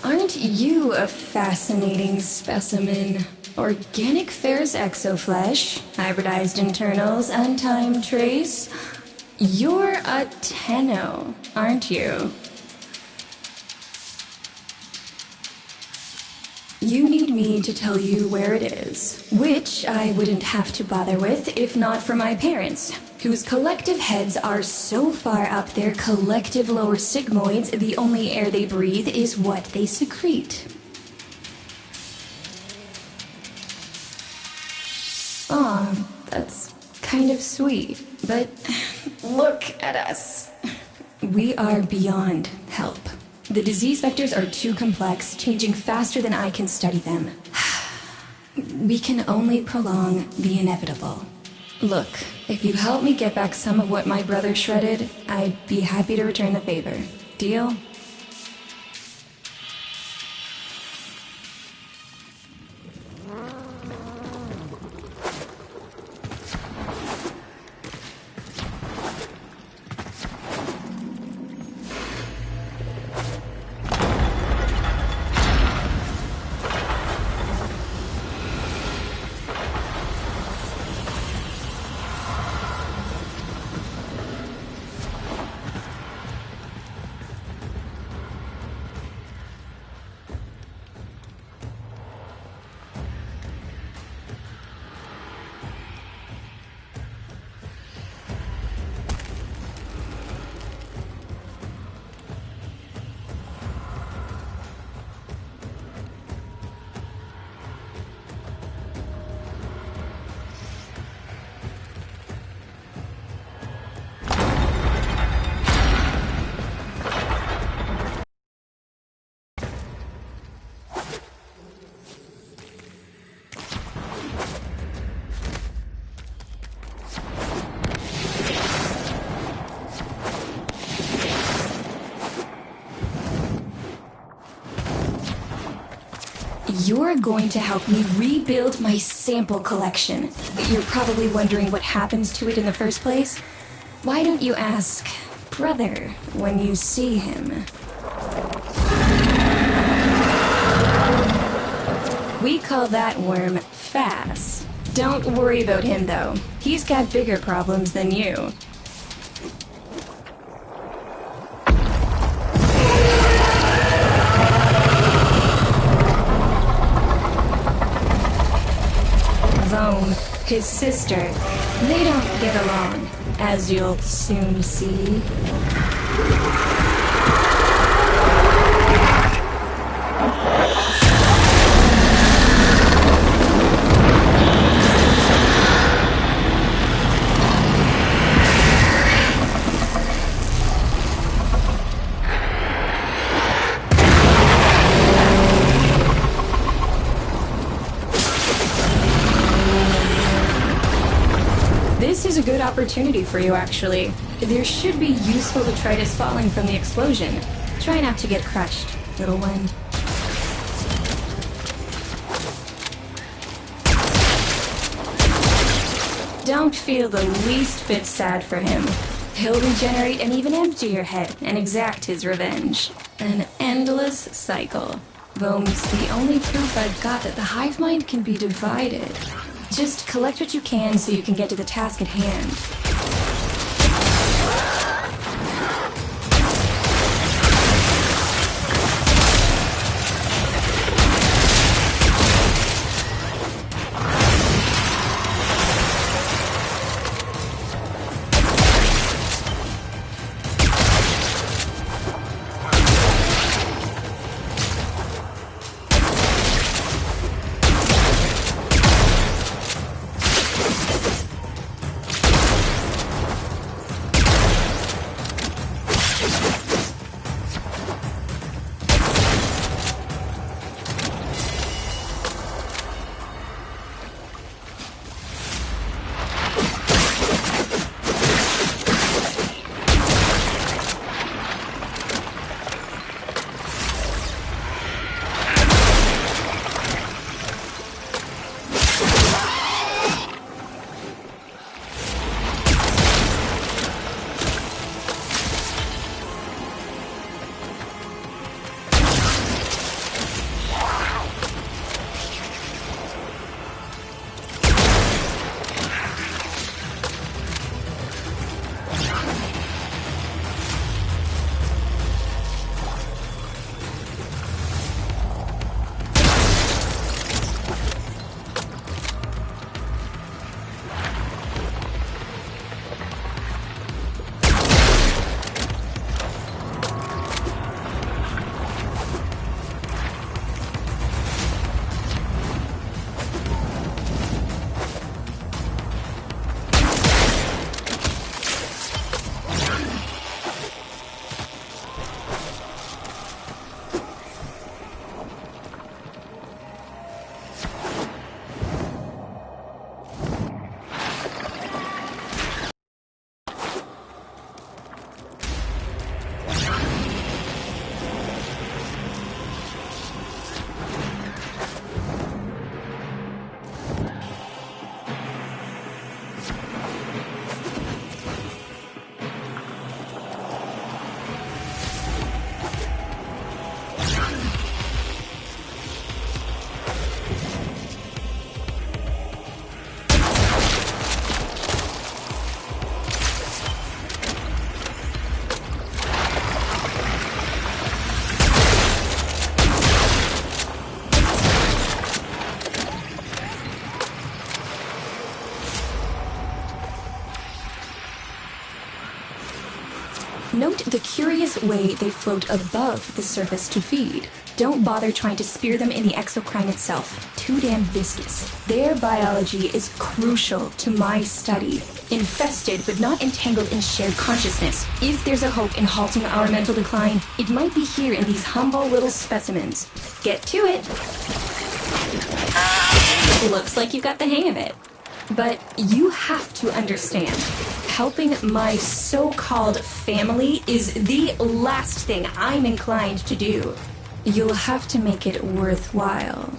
aren't you a fascinating specimen? Organic ferrous exoflesh, hybridized internals, untime trace. You're a Tenno, aren't you? You need me to tell you where it is, which I wouldn't have to bother with if not for my parents, whose collective heads are so far up their collective lower sigmoids the only air they breathe is what they secrete. Aw, that's kind of sweet, but look at us. We are beyond help. The disease vectors are too complex, changing faster than I can study them. We can only prolong the inevitable. Look, if you help me get back some of what my brother shredded, I'd be happy to return the favor. Deal? You're going to help me rebuild my sample collection. You're probably wondering what happens to it in the first place. Why don't you ask brother when you see him? We call that worm Fass. Don't worry about him though. He's got bigger problems than you. His sister, they don't get along, as you'll soon see. This is a good opportunity for you, actually. There should be useful detritus falling from the explosion. Try not to get crushed, little one. Don't feel the least bit sad for him. He'll regenerate and even empty your head and exact his revenge. An endless cycle. Vome's the only proof I've got that the hive mind can be divided. Just collect what you can so you can get to the task at hand. except the curious way they float above the surface to feed. Don't bother trying to spear them in the exocrine itself. Too damn viscous. Their biology is crucial to my study. Infested but not entangled in shared consciousness. If there's a hope in halting our mental decline, it might be here in these humble little specimens. Get to it. Looks like you got the hang of it. But you have to understand, helping my so-called family is the last thing I'm inclined to do. You'll have to make it worthwhile.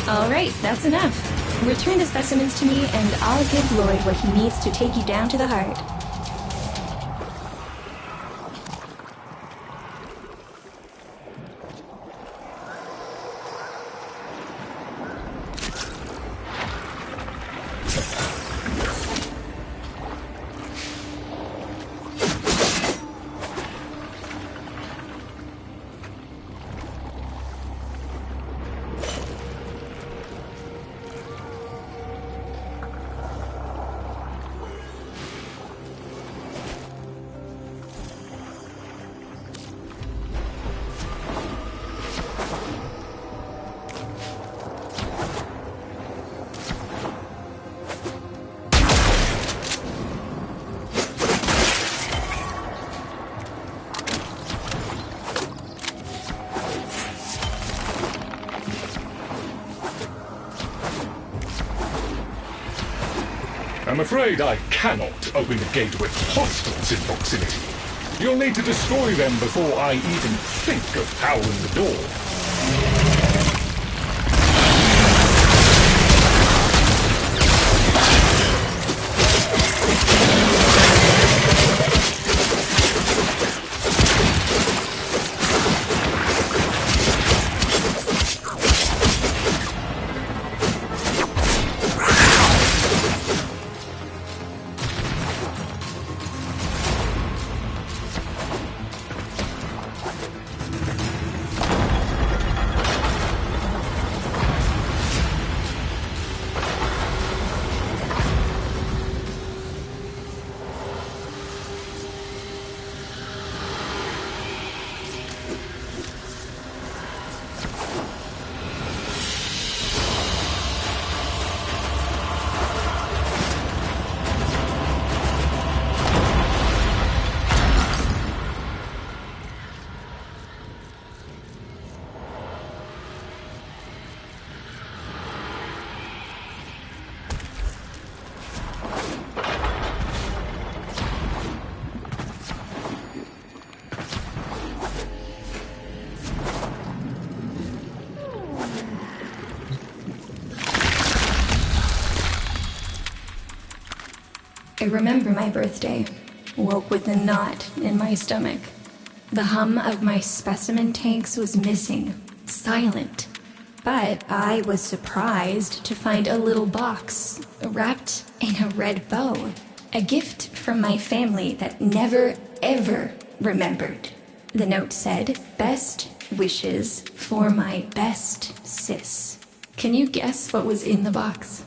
Alright, that's enough. Return the specimens to me and I'll give Lloyd what he needs to take you down to the heart. I'm afraid I cannot open the gate with hostiles in proximity. You'll need to destroy them before I even think of powering the door. I remember my birthday. Woke with a knot in my stomach. The hum of my specimen tanks was missing. Silent. But I was surprised to find a little box wrapped in a red bow. A gift from my family that never, ever remembered. The note said, "Best wishes for my best sis." Can you guess what was in the box?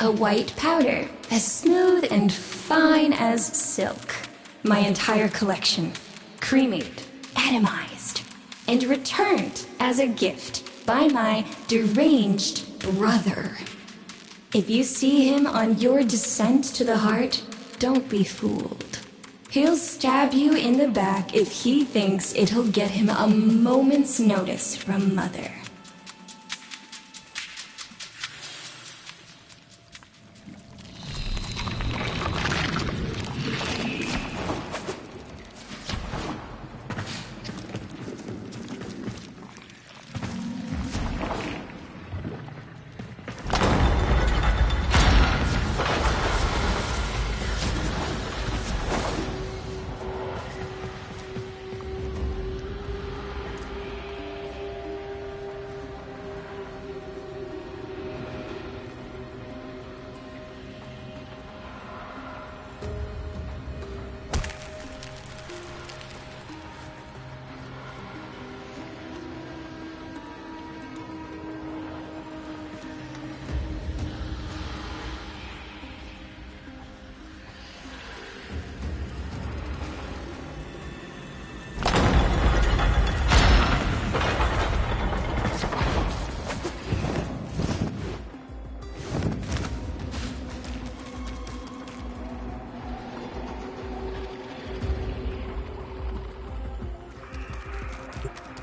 A white powder, as smooth and fine as silk. My entire collection. Cremated, atomized, and returned as a gift by my deranged brother. If you see him on your descent to the heart, don't be fooled. He'll stab you in the back if he thinks it'll get him a moment's notice from Mother.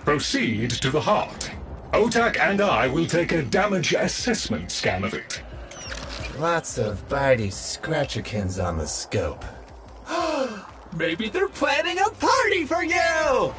Proceed to the heart. Otak and I will take a damage assessment scan of it. Lots of bitey scratcherkins on the scope. Maybe they're planning a party for you!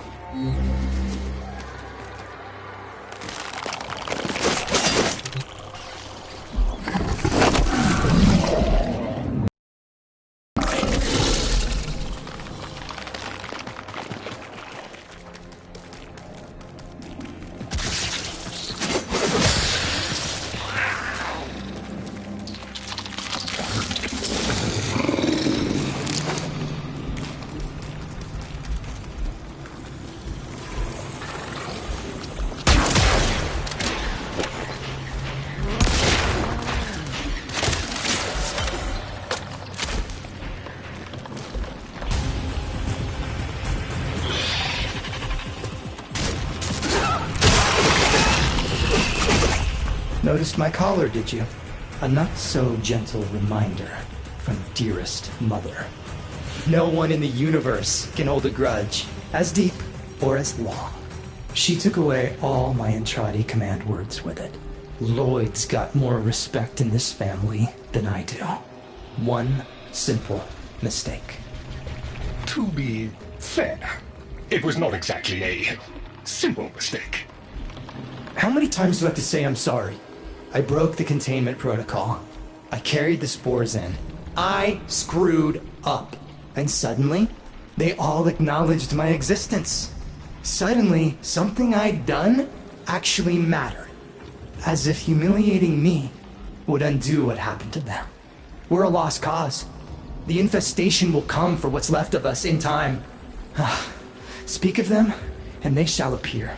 Noticed my collar, did you? A not-so-gentle reminder from dearest mother. No one in the universe can hold a grudge as deep or as long. She took away all my Entrati command words with it. Lloyd's got more respect in this family than I do. One simple mistake. To be fair, it was not exactly a simple mistake. How many times do I have to say I'm sorry? I broke the containment protocol. I carried the spores in. I screwed up. And suddenly, they all acknowledged my existence. Suddenly, something I'd done actually mattered. As if humiliating me would undo what happened to them. We're a lost cause. The infestation will come for what's left of us in time. Speak of them, and they shall appear.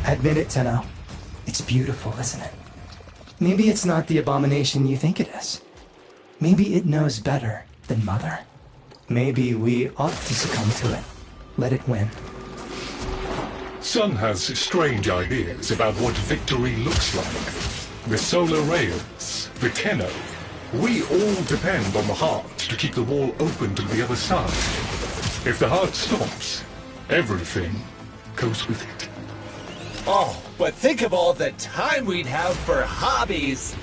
Admit it, Tenno. It's beautiful, isn't it? Maybe it's not the abomination you think it is. Maybe it knows better than Mother. Maybe we ought to succumb to it. Let it win. Sun has strange ideas about what victory looks like. The solar rails, the Tenno. We all depend on the heart to keep the wall open to the other side. If the heart stops, everything goes with it. Oh, but think of all the time we'd have for hobbies!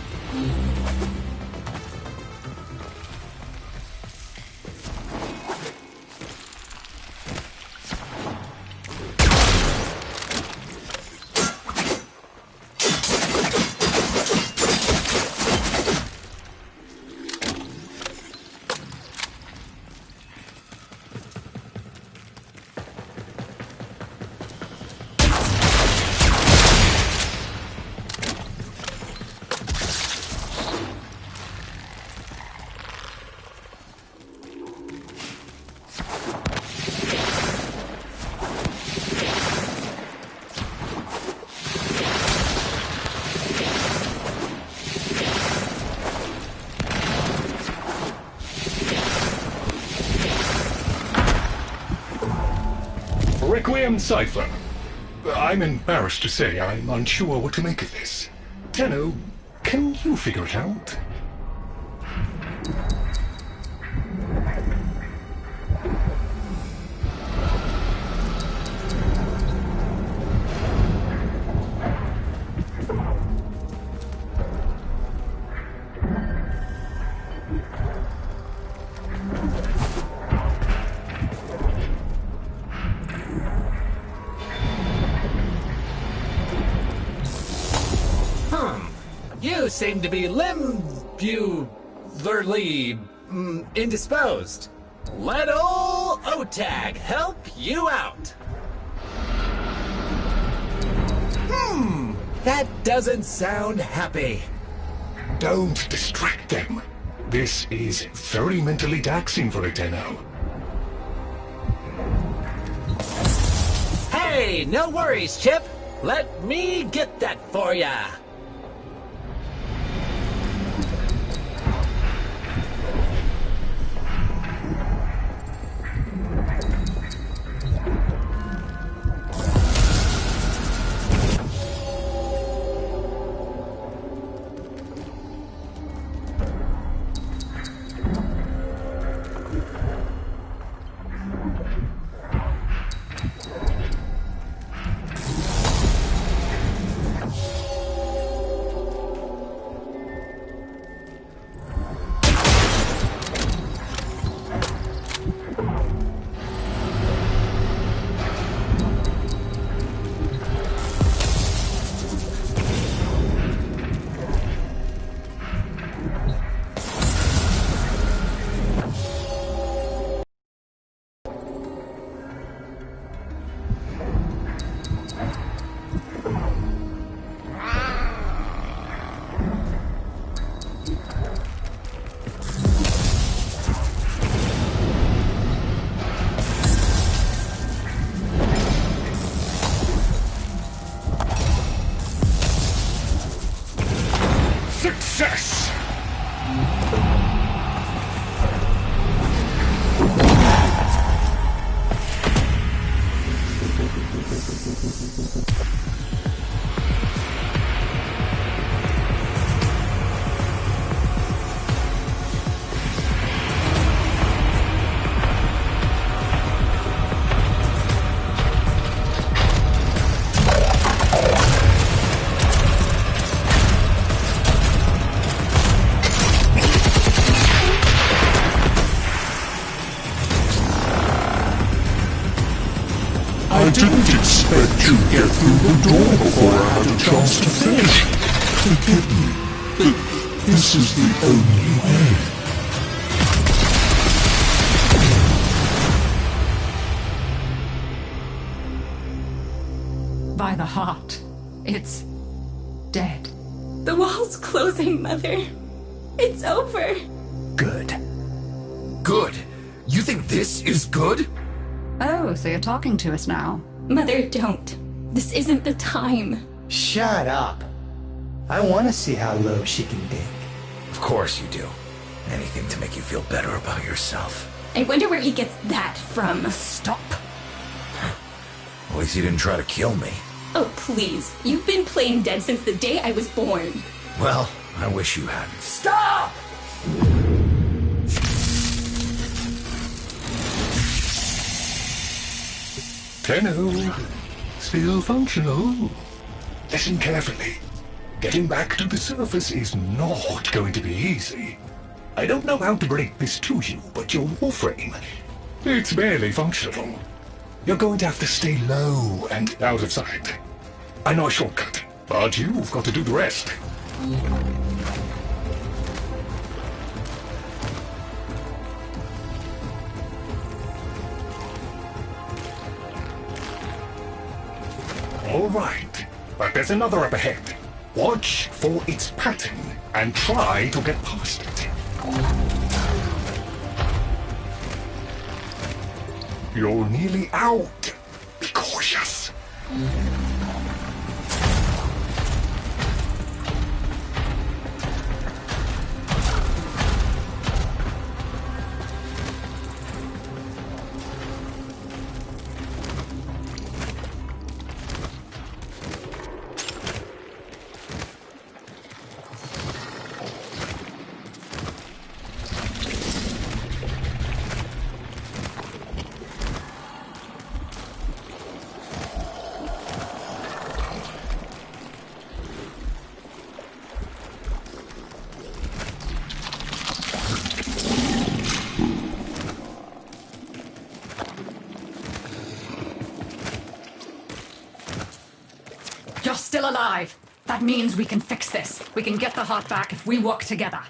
am Cypher. I'm embarrassed to say I'm unsure what to make of this. Tenno, can you figure it out? You seem to be indisposed. Let ol' Otag help you out. That doesn't sound happy. Don't distract them. This is very mentally taxing for a Tenno. Hey, no worries, Chip. Let me get that for ya. Success! I didn't expect to get through the door before I had a chance to finish. Forgive me, but this is the only way. By the heart, it's dead. The wall's closing, Mother. It's over. Good. Good? You think this is good? Oh, so you're talking to us now. Mother, don't. This isn't the time. Shut up. I want to see how low she can dig. Of course you do. Anything to make you feel better about yourself. I wonder where he gets that from. Stop. At least you didn't try to kill me. Oh, please. You've been playing dead since the day I was born. Well, I wish you hadn't. Stop! Tenno, still functional. Listen carefully. Getting back to the surface is not going to be easy. I don't know how to break this to you, but your Warframe, it's barely functional. You're going to have to stay low and out of sight. I know a shortcut, but you've got to do the rest. All right, but there's another up ahead. Watch for its pattern and try to get past it. You're nearly out. Be cautious. still alive. That means we can fix this. We can get the heart back if we work together.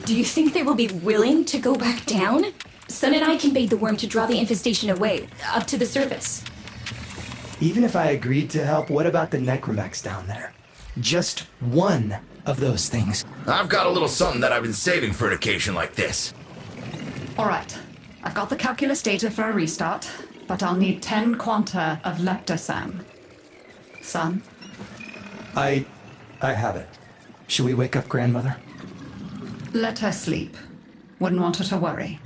Do you think they will be willing to go back down? Sun and I can bait the worm to draw the infestation away, up to the surface. Even if I agreed to help, what about the necromechs down there? Just one of those things. I've got a little something that I've been saving for an occasion like this. All right. I've got the calculus data for a restart, but I'll need 10 quanta of leptosam. Son? I have it. Should we wake up grandmother? Let her sleep. Wouldn't want her to worry.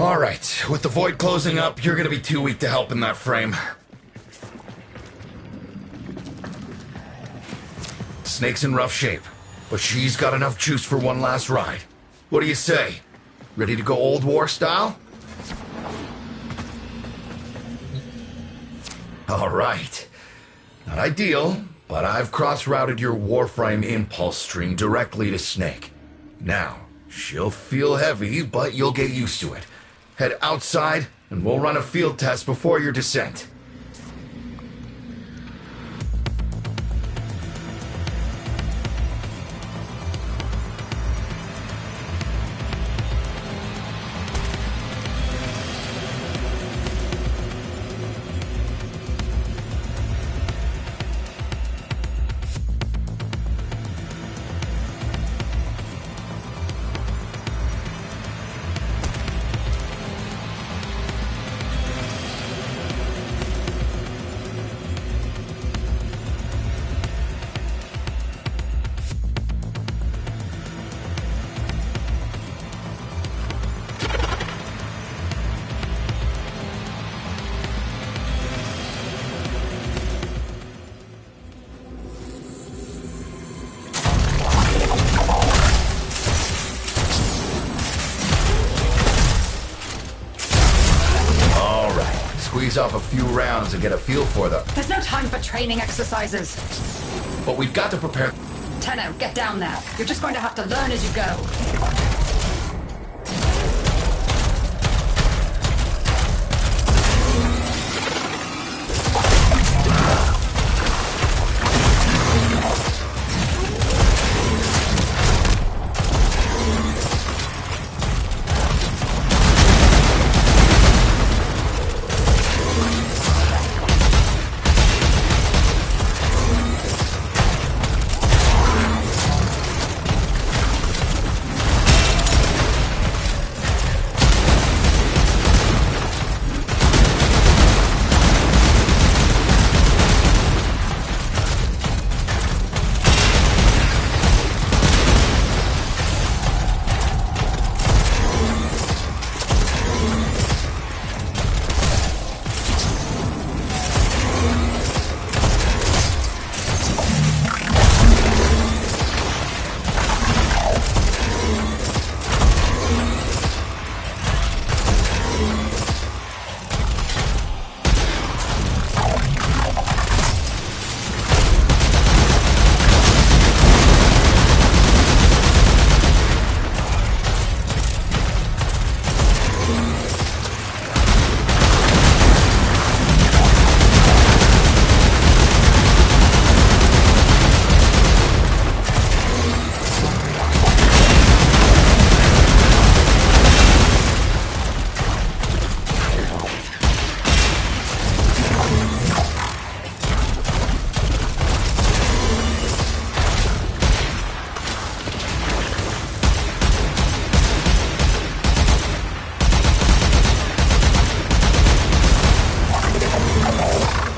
Alright, with the void closing up, you're gonna be too weak to help in that frame. Snake's in rough shape, but she's got enough juice for one last ride. What do you say? Ready to go old war style? Alright. Not ideal, but I've cross-routed your Warframe impulse string directly to Snake. Now, she'll feel heavy, but you'll get used to it. Head outside, and we'll run a field test before your descent. Squeeze off a few rounds and get a feel for them. There's no time for training exercises. But we've got to prepare. Tenno, get down there. You're just going to have to learn as you go.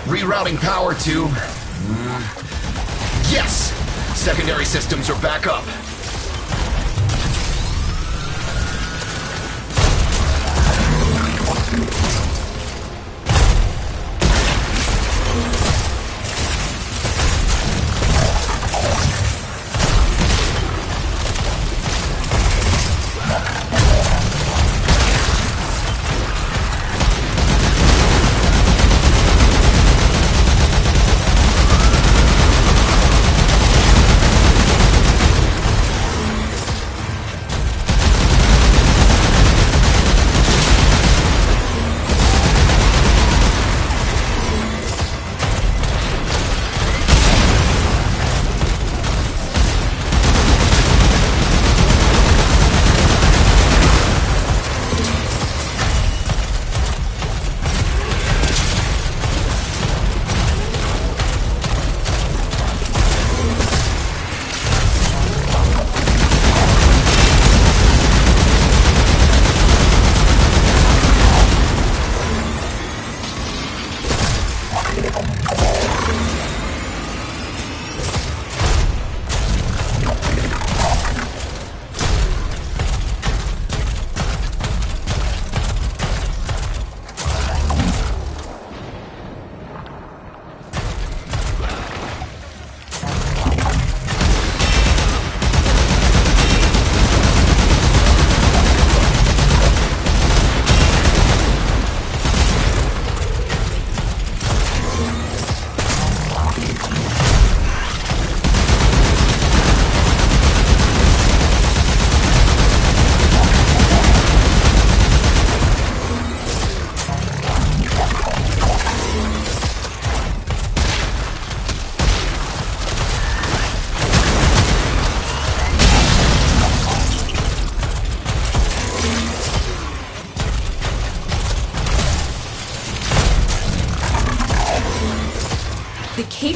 Rerouting power to... Yes! Secondary systems are back up.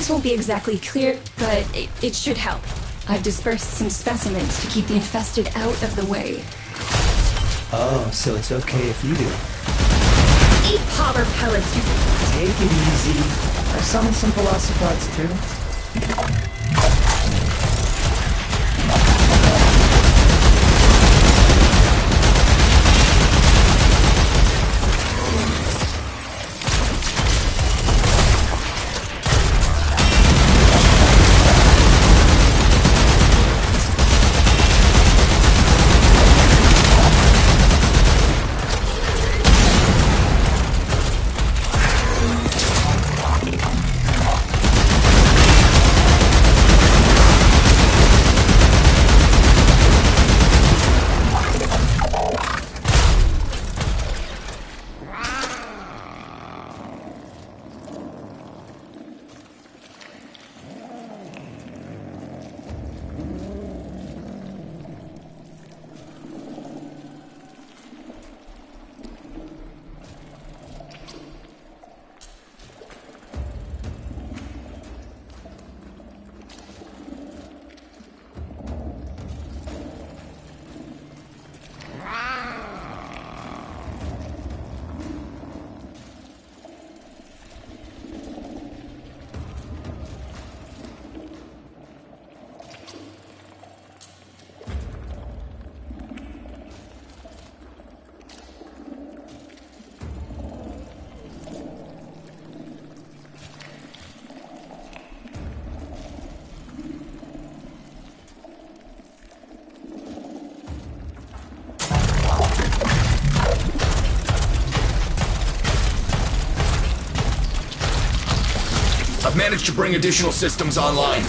This won't be exactly clear, but it should help. I've dispersed some specimens to keep the infested out of the way. Oh, so it's okay if you do. Eat powder pellets, you... Take it easy. I summoned some velocipods too. I've managed to bring additional systems online.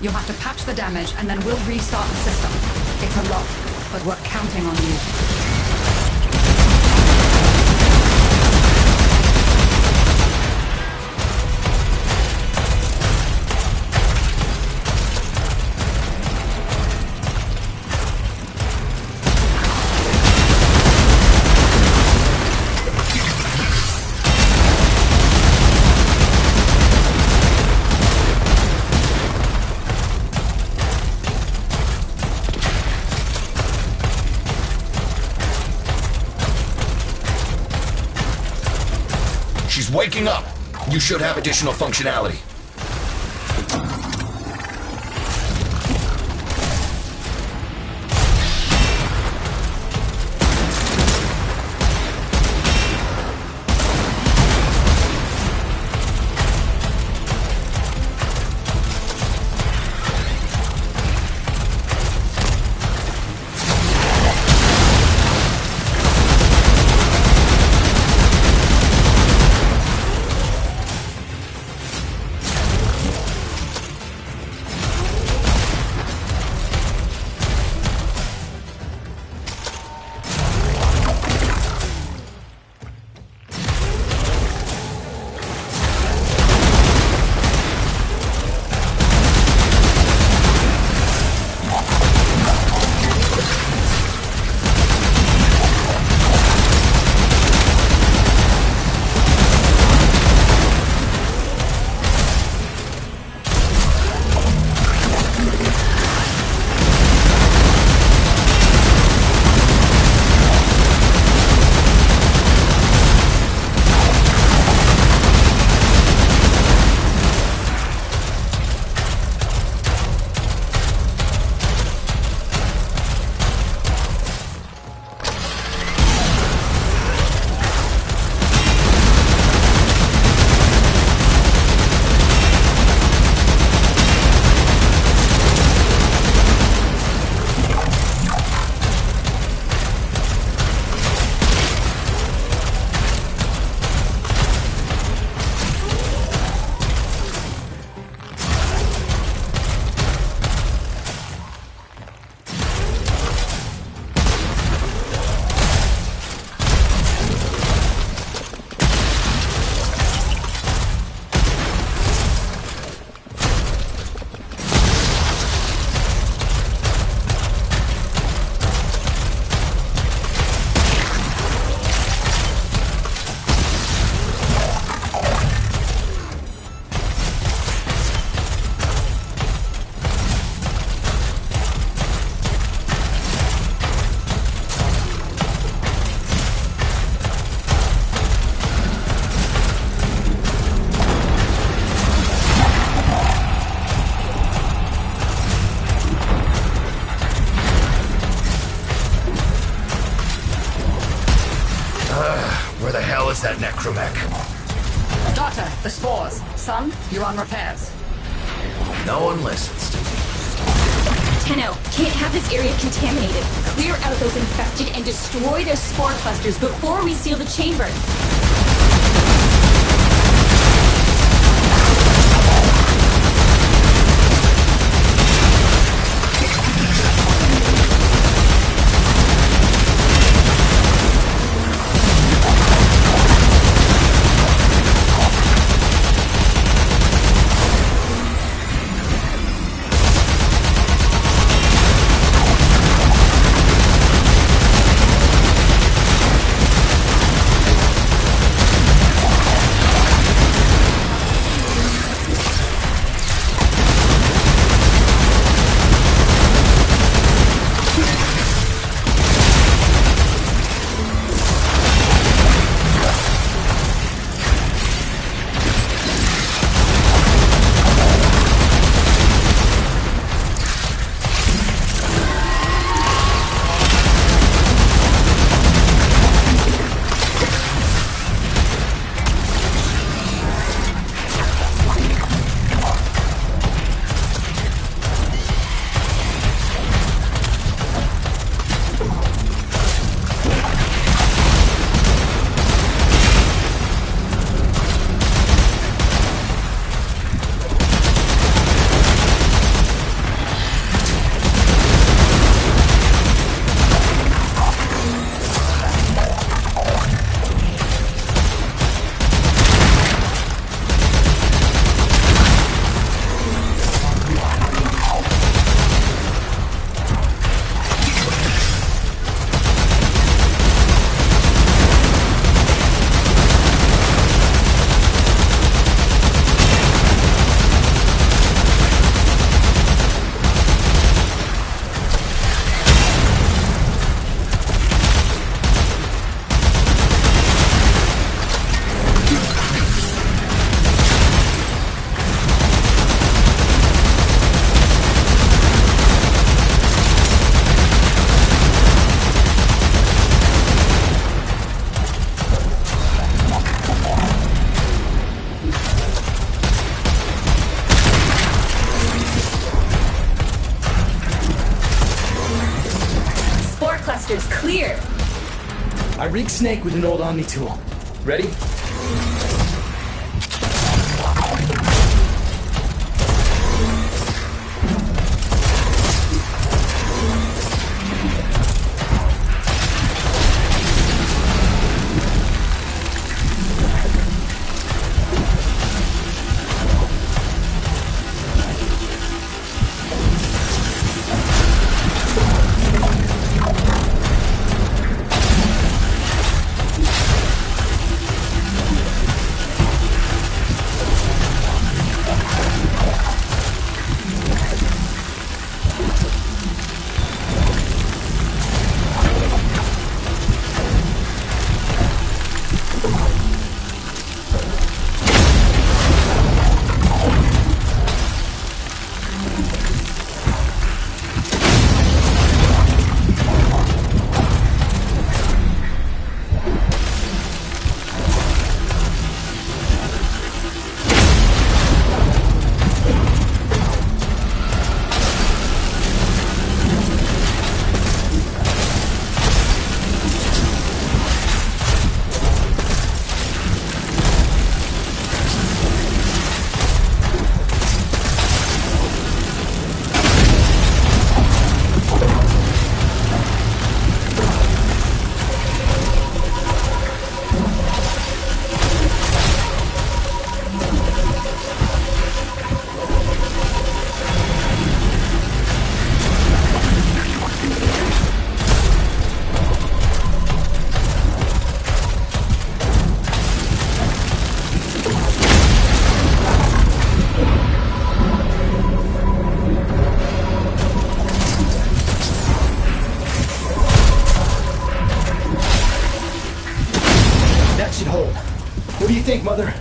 You'll have to patch the damage, and then we'll restart the system. It's a lot, but we're counting on you. She's waking up. You should have additional functionality. use that necromech. Daughter, the spores. Son, you're on repairs. No one listens to me. Tenno, can't have this area contaminated. Clear out those infected and destroy their spore clusters before we seal the chamber. Clear! I rigged Snake with an old Omni tool. Ready? What do you think, Mother?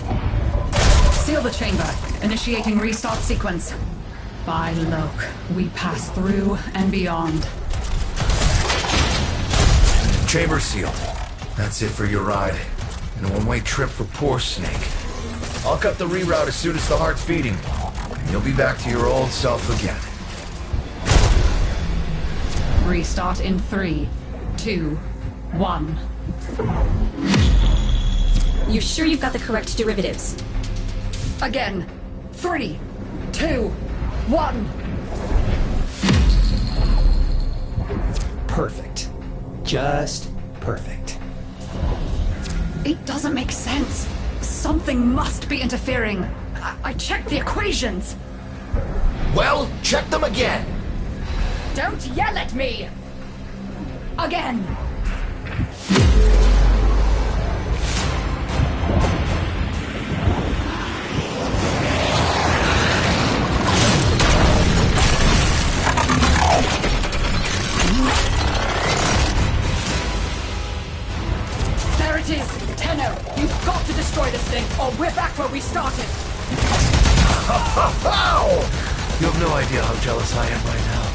Seal the chamber. Initiating restart sequence. By Loke, we pass through and beyond. Chamber sealed. That's it for your ride. and a one-way trip for poor Snake. I'll cut the reroute as soon as the heart's beating, and you'll be back to your old self again. Restart in 3, 2, 1. You sure you've got the correct derivatives? Again. 3, 2, 1. Perfect. Just perfect. It doesn't make sense. Something must be interfering. I checked the equations. Well, check them again! Don't yell at me! Again! There it is! Tenno, you've got to destroy this thing, or we're back where we started! You have no idea how jealous I am right now.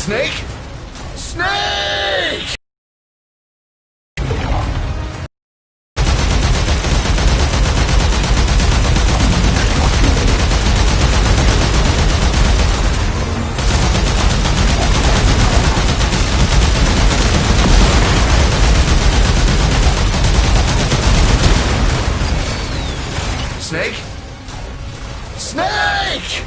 Snake? Snake! Snake? Snake!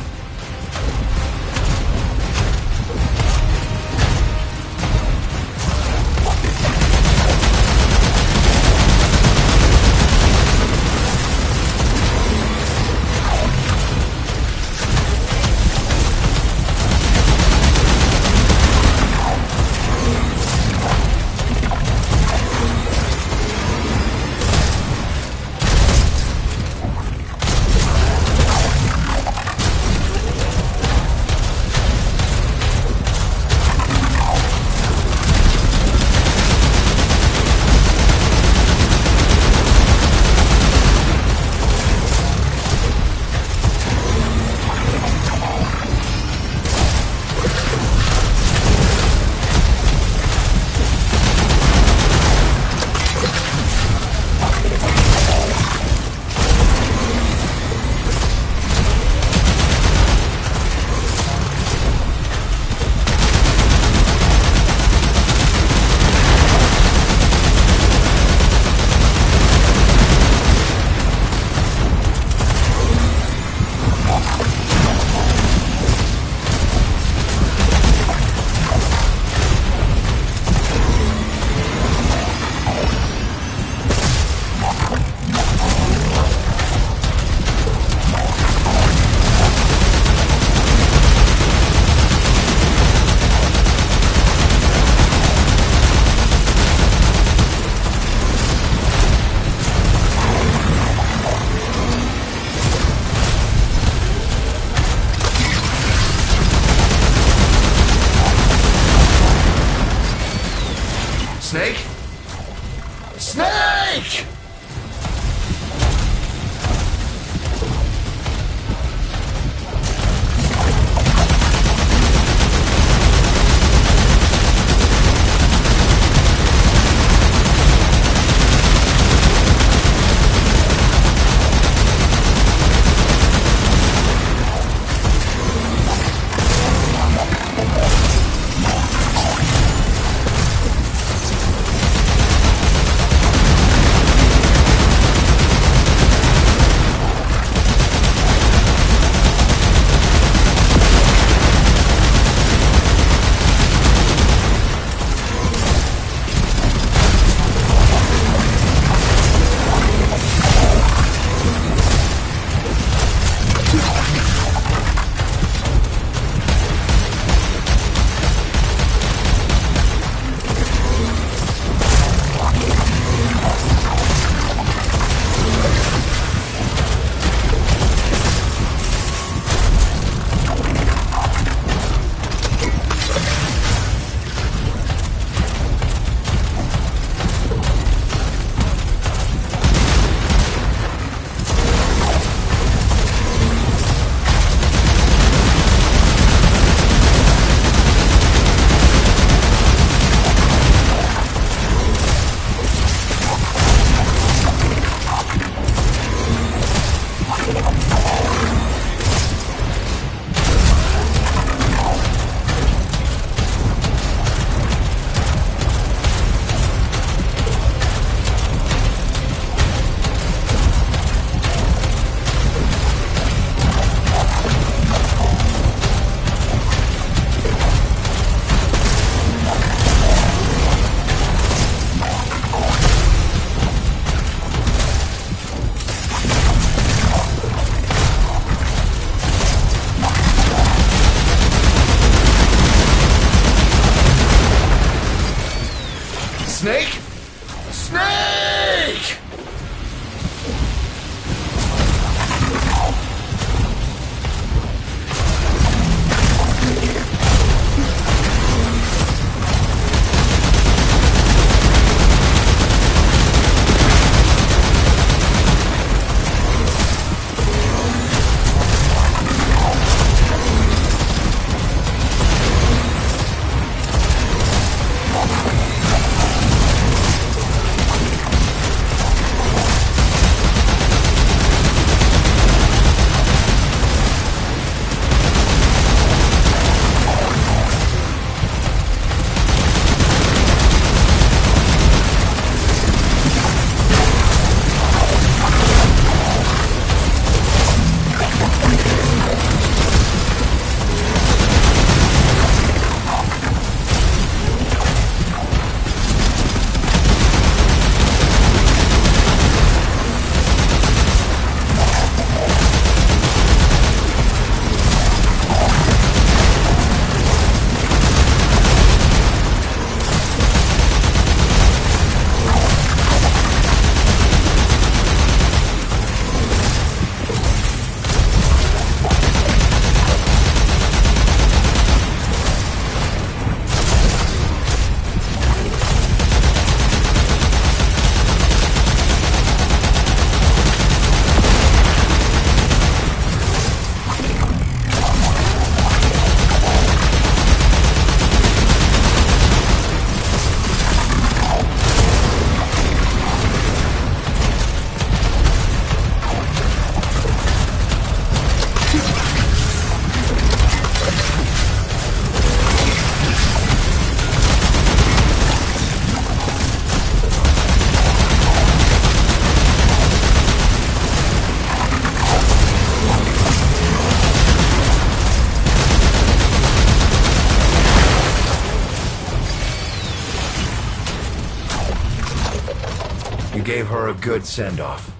gave her a good send-off.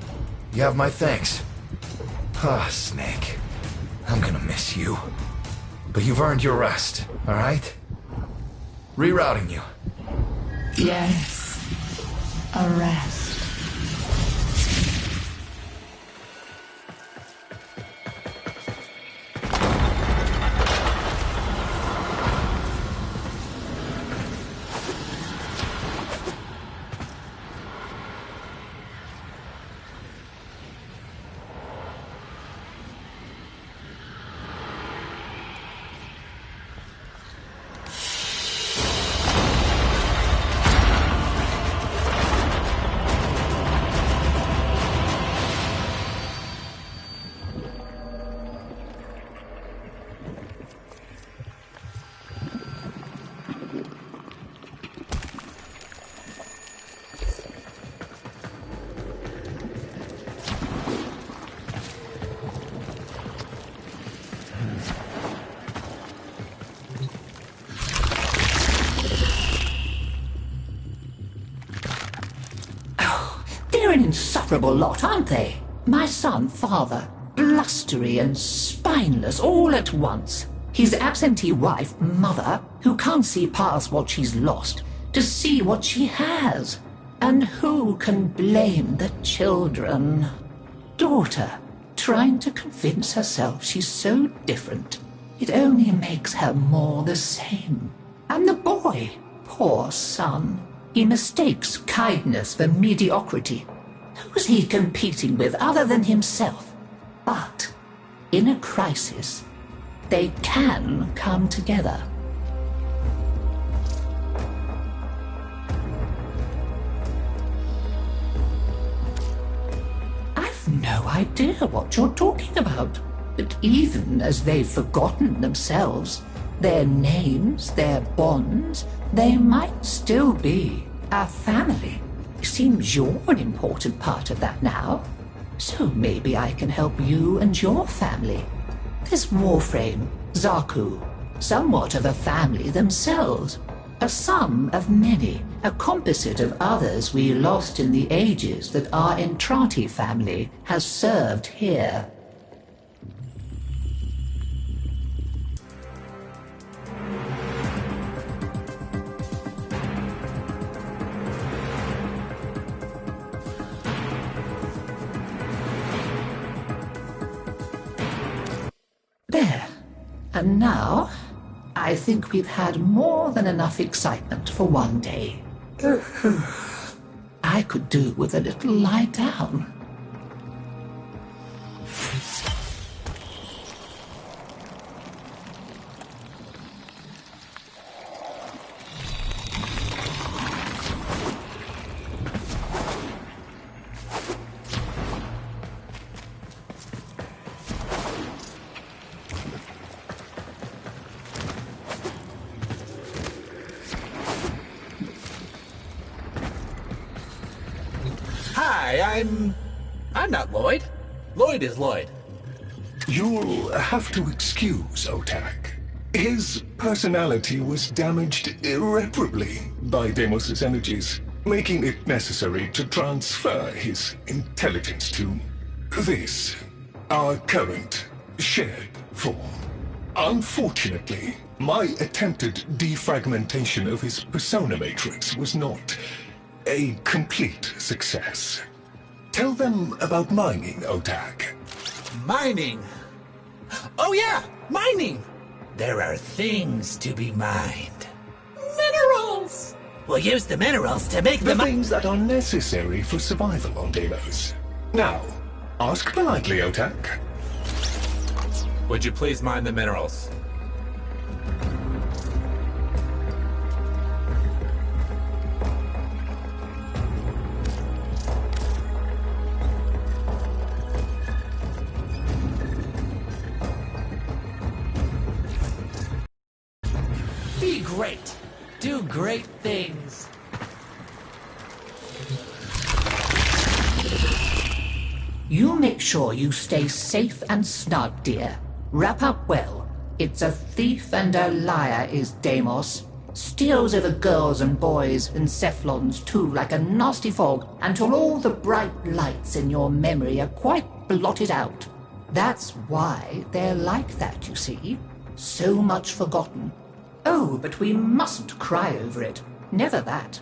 You have my thanks. Ah, Snake. I'm gonna miss you. But you've earned your rest, alright? Rerouting you. Yes. A rest. They're an insufferable lot, aren't they? My son, father, blustery and spineless all at once. His absentee wife, mother, who can't see past what she's lost to see what she has. And who can blame the children? Daughter, trying to convince herself she's so different. It only makes her more the same. And the boy, poor son. He mistakes kindness for mediocrity. Who's he competing with other than himself? But in a crisis, they can come together. I've no idea what you're talking about. But even as they've forgotten themselves, their names, their bonds, they might still be a family. Seems you're an important part of that now. So maybe I can help you and your family. There's Warframe, Zaku, somewhat of a family themselves. A sum of many, a composite of others we lost in the ages that our Entrati family has served here. There. And now, I think we've had more than enough excitement for one day. I could do with a little lie down. Hi, I'm not Lloyd. Lloyd is Lloyd. You'll have to excuse Otak. His personality was damaged irreparably by Deimos's energies, making it necessary to transfer his intelligence to this, our current shared form. Unfortunately, my attempted defragmentation of his persona matrix was not a complete success. Tell them about mining, Otak. Mining. Oh yeah, mining. There are things to be mined. Minerals. We'll use the minerals to make The things that are necessary for survival on Deimos. Now, ask politely, Otak. Would you please mine the minerals? Be great. Do great things. You make sure you stay safe and snug, dear. Wrap up well. It's a thief and a liar is Deimos. steals over girls and boys and cephalons too like a nasty fog until all the bright lights in your memory are quite blotted out. That's why they're like that, you see. So much forgotten. Oh, but we mustn't cry over it. Never that.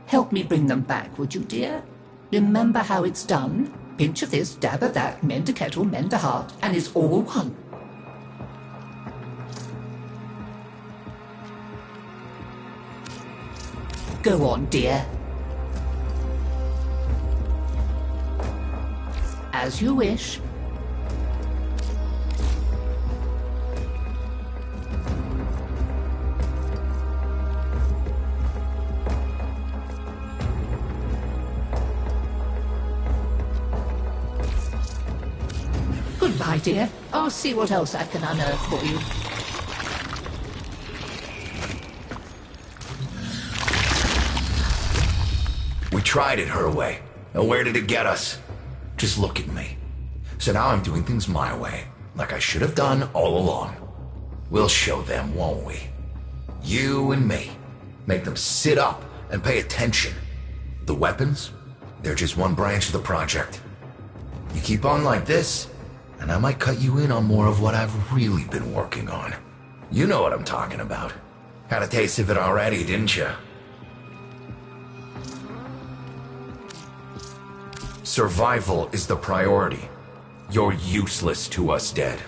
Help me bring them back, would you, dear? Remember how it's done? Pinch of this, dab of that, mend a kettle, mend a heart, and it's all one. Go on, dear. As you wish. Goodbye, dear. I'll see what else I can unearth for you. We tried it her way. And where did it get us? Just look at me. So now I'm doing things my way, like I should have done all along. We'll show them, won't we? You and me. Make them sit up and pay attention. The weapons? They're just one branch of the project. You keep on like this, and I might cut you in on more of what I've really been working on. You know what I'm talking about. Had a taste of it already, didn't you? Survival is the priority. You're useless to us dead.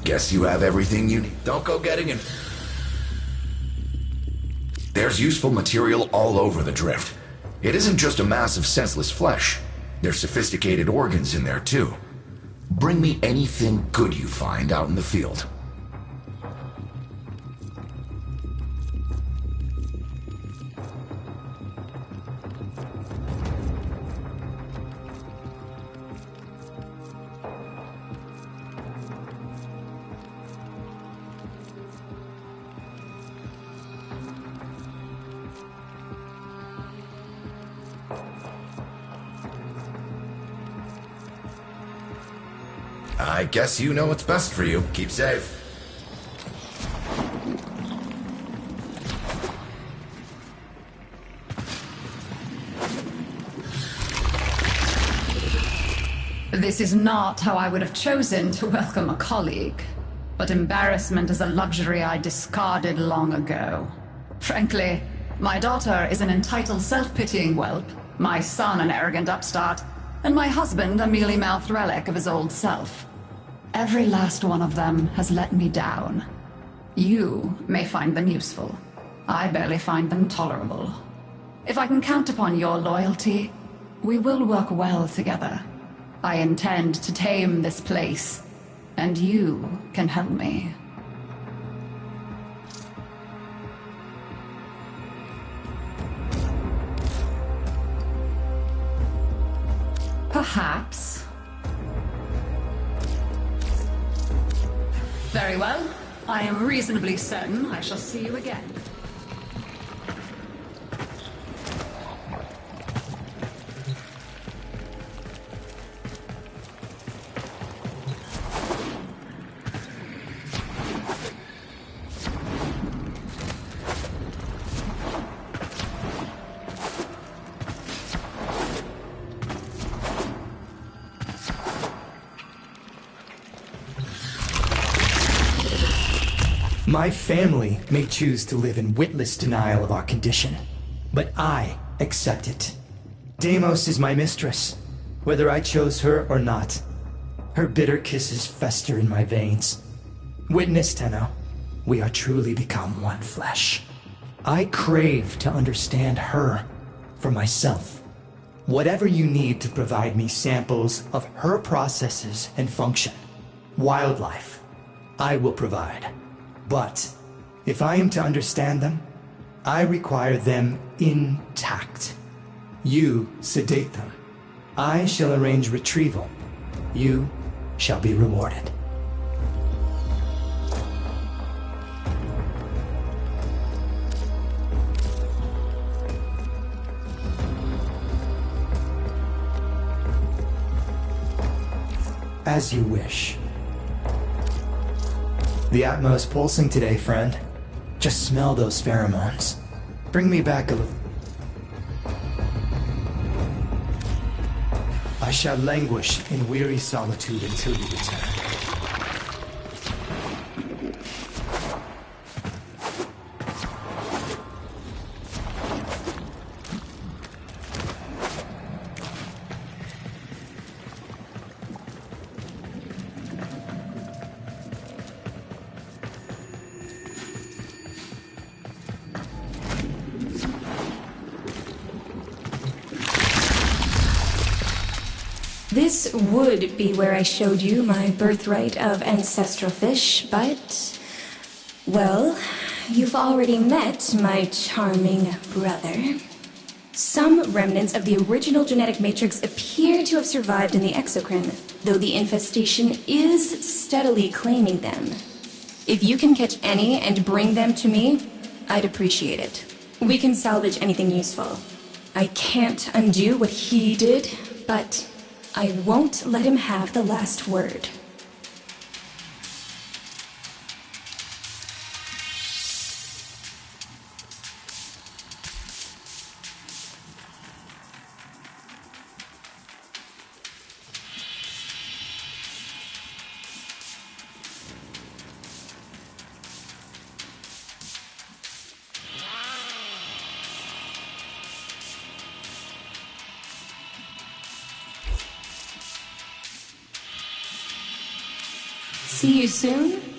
Guess you have everything you need. Don't go getting in. There's useful material all over the drift. It isn't just a mass of senseless flesh. There's sophisticated organs in there too. Bring me anything good you find out in the field. I guess you know what's best for you. Keep safe. This is not how I would have chosen to welcome a colleague, but embarrassment is a luxury I discarded long ago. Frankly, my daughter is an entitled self-pitying whelp, my son an arrogant upstart, and my husband a mealy-mouthed relic of his old self. Every last one of them has let me down. You may find them useful. I barely find them tolerable. If I can count upon your loyalty, we will work well together. I intend to tame this place, and you can help me. Perhaps. Very well. I am reasonably certain I shall see you again. My family may choose to live in witless denial of our condition, but I accept it. Deimos is my mistress, whether I chose her or not. Her bitter kisses fester in my veins. Witness, Tenno, we are truly become one flesh. I crave to understand her for myself. Whatever you need to provide me samples of her processes and function, wildlife, I will provide. But if I am to understand them, I require them intact. You sedate them. I shall arrange retrieval. You shall be rewarded. As you wish. The Atmos pulsing today, friend. Just smell those pheromones. Bring me back a little. I shall languish in weary solitude until you return. This would be where I showed you my birthright of ancestral fish, but... well, you've already met my charming brother. Some remnants of the original genetic matrix appear to have survived in the exocrine, though the infestation is steadily claiming them. If you can catch any and bring them to me, I'd appreciate it. We can salvage anything useful. I can't undo what he did, but I won't let him have the last word. See you soon.